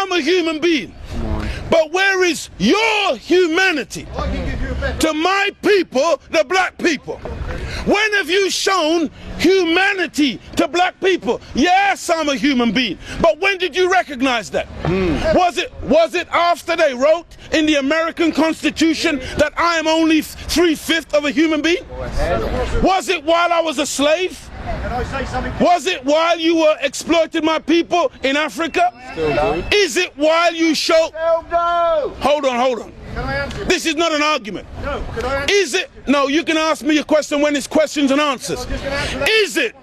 I'm a human being. But where is your humanity to my people, the black people? When have you shown humanity to black people? Yes, I'm a human being. But when did you recognize that? Was it after they wrote in the American Constitution that I am only 3/5 of a human being? Was it while I was a slave? Was it while you were exploiting my people in Africa? Is it while you showed... Hold on. This is not an argument. Is it? No, you can ask me a question when it's questions and answers. Is it?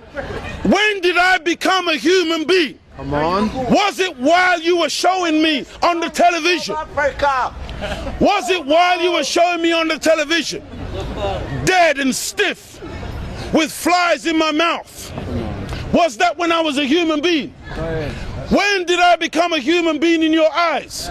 When did I become a human being? Come on. Was it while you were showing me on the television? Was it while you were showing me on the television? Dead and stiff, with flies in my mouth. Was that when I was a human being? When did I become a human being in your eyes?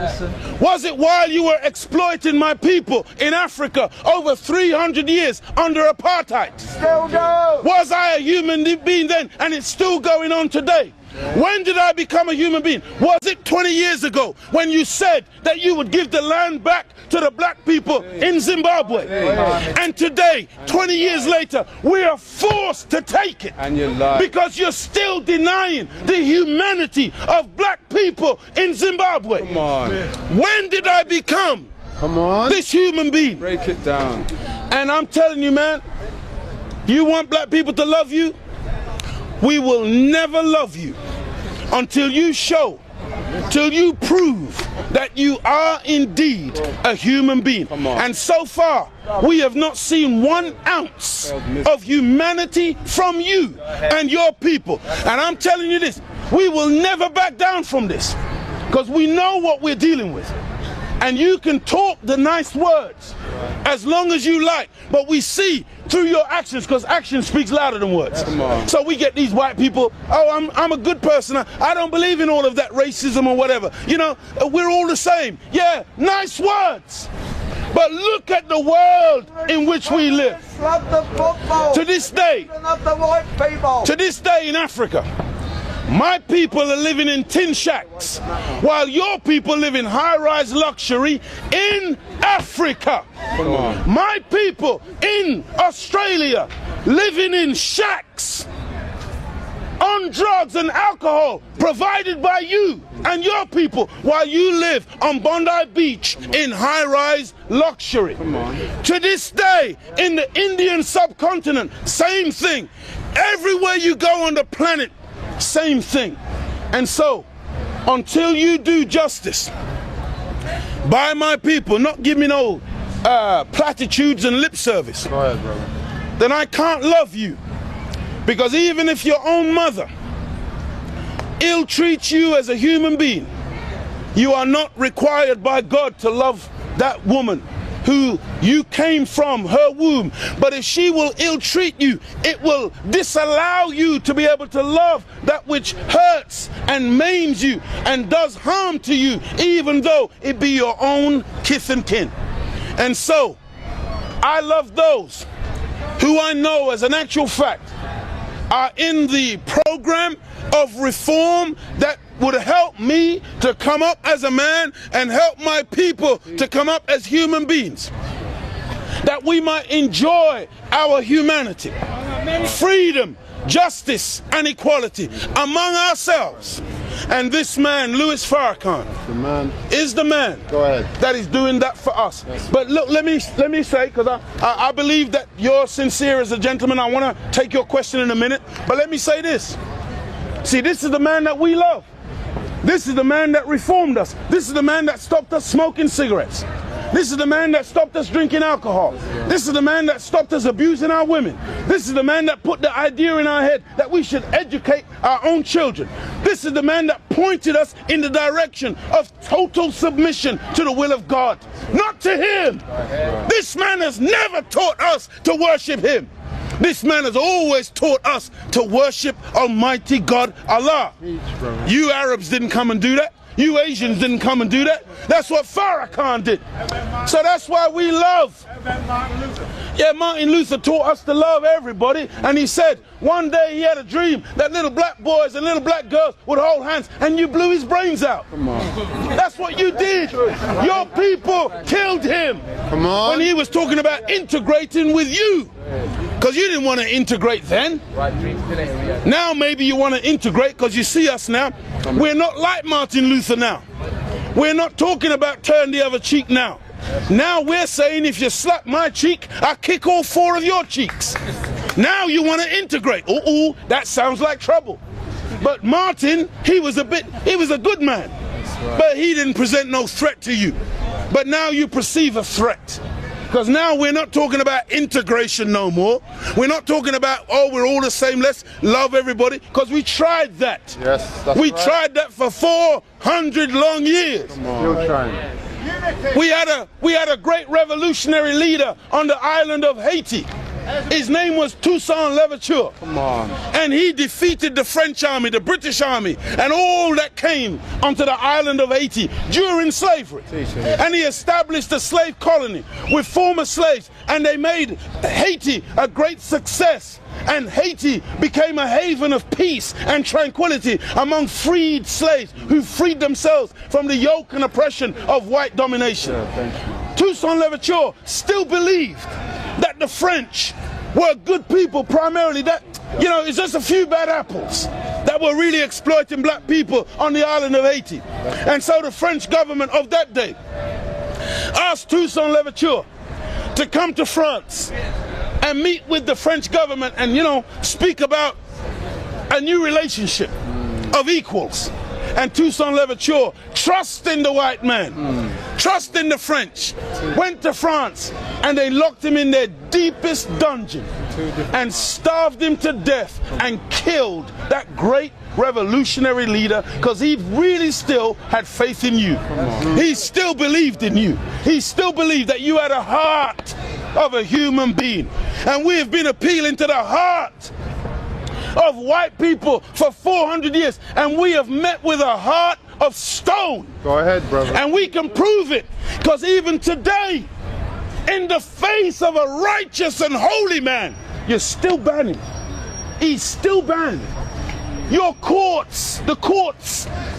Was it while you were exploiting my people in Africa over 300 years under apartheid? Still go. Was I a human being then, and it's still going on today? When did I become a human being? Was it 20 years ago when you said that you would give the land back to the black people in Zimbabwe? And today, 20 years later, we are forced to take it. And you lie. Because you're still denying the humanity of black people in Zimbabwe. Come on. When did I become this human being? Break it down. And I'm telling you, man, you want black people to love you? We will never love you until you show, till you prove that you are indeed a human being. And so far, we have not seen 1 ounce of humanity from you and your people. And I'm telling you this, we will never back down from this, because we know what we're dealing with. And you can talk the nice words as long as you like, but we see through your actions, because action speaks louder than words. So we get these white people, oh, I'm a good person, I don't believe in all of that racism or whatever. You know, we're all the same. Yeah, nice words. But look at the world in which we live. To this day in Africa, my people are living in tin shacks, while your people live in high-rise luxury in Africa. My people in Australia living in shacks on drugs and alcohol provided by you and your people, while you live on Bondi Beach in high-rise luxury. To this day, in the Indian subcontinent, same thing. Everywhere you go on the planet, same thing. And so, until you do justice by my people, not give me no platitudes and lip service, then I can't love you. Because even if your own mother ill-treats you as a human being, you are not required by God to love that woman who you came from, her womb. But if she will ill-treat you, it will disallow you to be able to love that which hurts and maims you and does harm to you, even though it be your own kith and kin. And so, I love those who I know as an actual fact are in the program of reform that would help me to come up as a man and help my people to come up as human beings, that we might enjoy our humanity, freedom, justice and equality among ourselves. And this man, Louis Farrakhan, is the man that is doing that for us. But look, let me say, because I believe that you're sincere as a gentleman. I want to take your question in a minute, but let me say this. See, this is the man that we love. This is the man that reformed us. This is the man that stopped us smoking cigarettes. This is the man that stopped us drinking alcohol. This is the man that stopped us abusing our women. This is the man that put the idea in our head that we should educate our own children. This is the man that pointed us in the direction of total submission to the will of God, not to him. This man has never taught us to worship him. This man has always taught us to worship Almighty God, Allah. You Arabs didn't come and do that. You Asians didn't come and do that. That's what Farrakhan did. So that's why we love. Yeah, Martin Luther taught us to love everybody, and he said one day he had a dream that little black boys and little black girls would hold hands, and you blew his brains out. Come on. That's what you did. Your people killed him. Come on. When he was talking about integrating with you. Because you didn't want to integrate then. Now maybe you want to integrate because you see us now. We're not like Martin Luther now. We're not talking about turn the other cheek now. Now we're saying if you slap my cheek, I kick all 4 of your cheeks. Now you want to integrate. Oh, that sounds like trouble. But Martin, he was a good man. But he didn't present no threat to you. But now you perceive a threat. Because now we're not talking about integration no more. We're not talking about, oh, we're all the same, let's love everybody. Because we tried that. Yes, that's we right. tried that for 400 long years. Still trying. We had a great revolutionary leader on the island of Haiti. His name was Toussaint Louverture. Come on. And he defeated the French army, the British army, and all that came onto the island of Haiti during slavery. And he established a slave colony with former slaves, and they made Haiti a great success. And Haiti became a haven of peace and tranquility among freed slaves who freed themselves from the yoke and oppression of white domination. Toussaint Louverture still believed that the French were good people primarily, that, you know, it's just a few bad apples that were really exploiting black people on the island of Haiti. And so the French government of that day asked Toussaint Louverture to come to France and meet with the French government and, you know, speak about a new relationship of equals. And Toussaint Louverture, trusting the white man, trusting the French, went to France and they locked him in their deepest dungeon and starved him to death and killed that great revolutionary leader because he really still had faith in you. He still believed in you. He still believed that you had a heart of a human being. And we have been appealing to the heart of white people for 400 years, and we have met with a heart of stone. Go ahead, brother. And we can prove it, because even today, in the face of a righteous and holy man, you're still banning. He's still banned. Your courts, the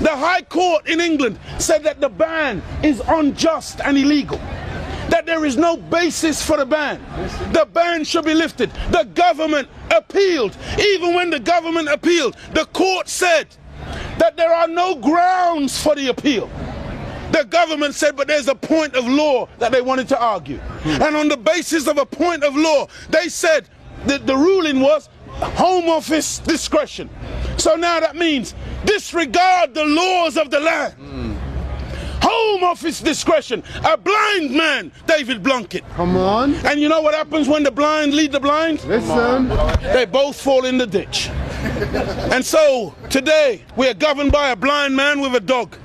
High Court in England said that the ban is unjust and illegal. That there is no basis for the ban. The ban should be lifted. The government appealed. Even when the government appealed, the court said that there are no grounds for the appeal. The government said, but there's a point of law that they wanted to argue. And on the basis of a point of law, they said that the ruling was Home Office discretion. So now that means disregard the laws of the land. Home Office discretion. A blind man, David Blunkett. Come on. And you know what happens when the blind lead the blind? Listen. They both fall in the ditch. And so today we are governed by a blind man with a dog,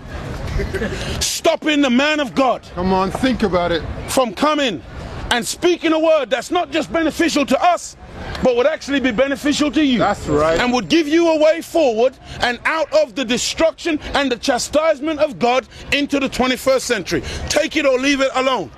stopping the man of God. Come on, think about it. From coming and speaking a word that's not just beneficial to us, but would actually be beneficial to you. That's right. And would give you a way forward and out of the destruction and the chastisement of God into the 21st century. Take it or leave it alone.